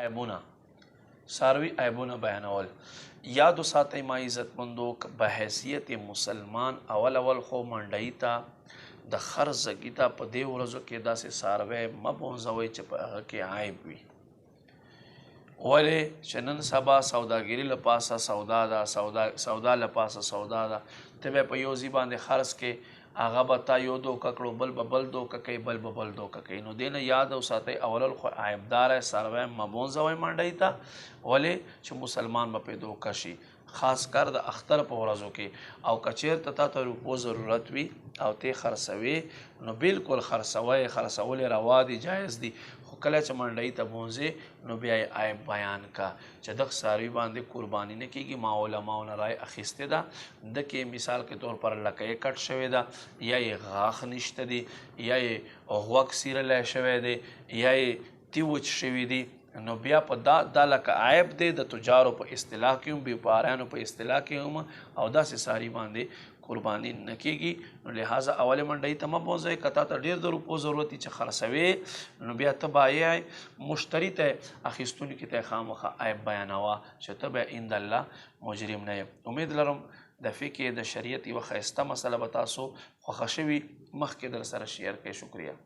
عیبونه څاروي عیبونه بیانول. یاد وساتئ ما عزتمندو په حیثیت مسلمان اول خو منډۍ ته د خر زګي ته په دې ورځو کې داسې څاروی مه بونځوئ چې په هغه کې عیب وي. ولې چې نن سبا سوداګري له پاسه سودا ده، سودا له پاسه سودا ده. ته به په یو ځای باندې خرڅ کې هغه به تا یو دوکه کړو، بل به بل دوکه کوي، بل به بل دوکه کوي. نو دې نه یاد وساتئ اول خو عیبداره څاروی مه بونځوئ منډۍ ته، ولې چې مسلمان به پرې دوکه شي، خاص کر د اختر په ورځو کې. او که چېرته تا ته روپو ضرورت وي او ته خرڅوې نو بالکل خرڅول یې روا دي، جایز دي. خو کله چې منډۍ ته بونځې نو بیا یې عیب بیان کا چې دغه څاروي باندې قرباني نه کېږي. ما علماو نه رای اخیستې ده، د کې مثال کے طور پر لکه یې کټ شوی ده، یا یې غاښ نشته دي، یا یې غوږ سیرلی شوی دی، یا یې تیوچ شوي دي. نو بیا په دا لکه عیب دی د تجارو په اصطلاح کې هم، بیپاریانو په اصطلاح کې هم، او داسې څاروي باندې قرباني نه کېږي. نو لہٰذا اولې منډۍ ته مه بونځئ. که تا ته ډېر د روپو ضرورت وي چې خرڅوې نو بیا ته بایع مشتري ته اخیستونکي ته یې خامخا عیب بیانوه چې ته بیا عند الله مجرم نه یې. امید لرم د فقې د شریعت یوه ښایسته مسله به تاسو خوښه شوي، مخکې در سره شیر کړئ. شکریه.